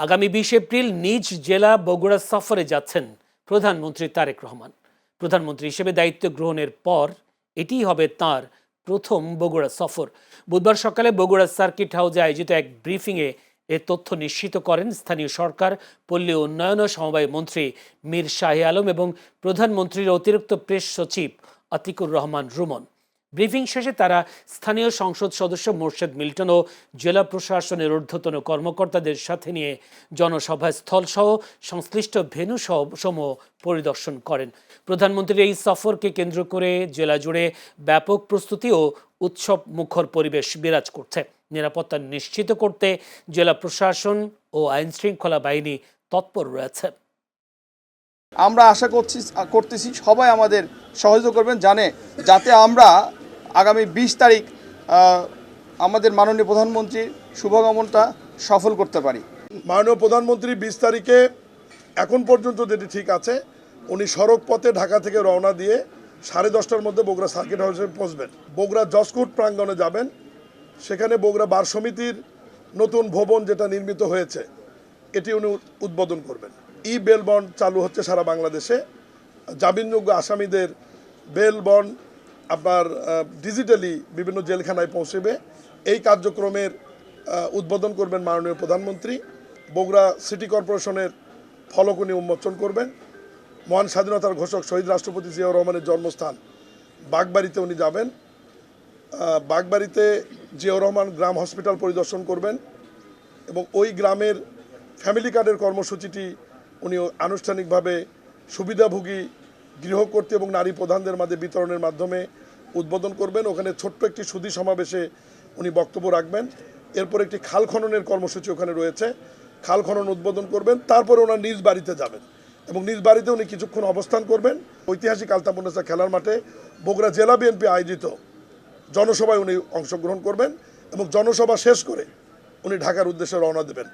আগামী 20 এপ্রিল নিজ জেলা বগুড়া সফরে যাচ্ছেন প্রধানমন্ত্রী তারেক রহমান। প্রধানমন্ত্রী হিসেবে দায়িত্ব গ্রহণের পর এটিই হবে তার প্রথম বগুড়া সফর। বুধবার সকালে বগুড়া সার্কিট হাউসে আয়োজিত এক ব্রিফিংয়ে এ তথ্য নিশ্চিত করেন স্থানীয় সরকার, পল্লী উন্নয়ন ও সমবায় মন্ত্রী মীর শাহে আলম এবং প্রধানমন্ত্রীর অতিরিক্ত প্রেস সচিব আতিকুর রহমান রুমন। ব্রিফিং শেষে তারা স্থানীয় সংসদ সদস্য মোর্শেদ মিল্টন ও জেলা প্রশাসনের ঊর্ধ্বতন কর্মকর্তাদের সাথে নিয়ে জনসভা স্থলসহ সংশ্লিষ্ট ভেন্যু সমূহ পরিদর্শন করেন। প্রধানমন্ত্রীর এই সফরকে কেন্দ্র করে জেলা জুড়ে ব্যাপক প্রস্তুতি ও উৎসব মুখর পরিবেশ বিরাজ করছে। নিরাপত্তা নিশ্চিত করতে জেলা প্রশাসন ও আইনশৃঙ্খলা বাহিনী তৎপর রয়েছে। আমরা আশা করতেছি সবাই আমাদের সহযোগিতা করবেন যাতে আমরা আগামী 20 তারিখ আমাদের মাননীয় প্রধানমন্ত্রীর শুভগমনটা সফল করতে পারি। মাননীয় প্রধানমন্ত্রী 20 তারিখে এখন পর্যন্ত যেটি ঠিক আছে, উনি সড়ক পথে ঢাকা থেকে রওনা দিয়ে 10:30টার মধ্যে বগুড়া সার্কিট হাউসে পৌঁছবেন। বগুড়া জসকোট প্রাঙ্গণে যাবেন, সেখানে বগুড়া বার সমিতির নতুন ভবন যেটা নির্মিত হয়েছে এটি উনি উদ্বোধন করবেন। বেল বন্ড চালু হচ্ছে সারা বাংলাদেশে। জামিনযোগ্য আসামিদের বেল বন্ড আপনার ডিজিটালি বিভিন্ন জেলখানায় পৌঁছবে। এই কার্যক্রমের উদ্বোধন করবেন মাননীয় প্রধানমন্ত্রী। বগুড়া সিটি কর্পোরেশনের ফলক উনি উন্মোচন করবেন। মহান স্বাধীনতার ঘোষক শহীদ রাষ্ট্রপতি জিয়াউর রহমানের জন্মস্থান বাগবাড়িতে উনি যাবেন। বাগবাড়িতে জিয়াউর রহমান গ্রাম হসপিটাল পরিদর্শন করবেন এবং ওই গ্রামের ফ্যামিলি কার্ডের কর্মসূচিটি উনি আনুষ্ঠানিকভাবে সুবিধাভোগী গৃহকর্তী এবং নারী প্রধানদের মাঝে বিতরণের মাধ্যমে উদ্বোধন করবেন। ওখানে ছোট্ট একটি সুধী সমাবেশে উনি বক্তব্য রাখবেন। এরপর একটি খাল খননের কর্মসূচি ওখানে রয়েছে, খাল খনন উদ্বোধন করবেন। তারপরে ওনার নিজ বাড়িতে যাবেন এবং নিজ বাড়িতে উনি কিছুক্ষণ অবস্থান করবেন। ঐতিহাসিক আলতাপন্নেসা খেলার মাঠে বগুড়া জেলা বিএনপি আয়োজিত জনসভায় উনি অংশগ্রহণ করবেন এবং জনসভা শেষ করে উনি ঢাকার উদ্দেশ্যে রওনা দেবেন।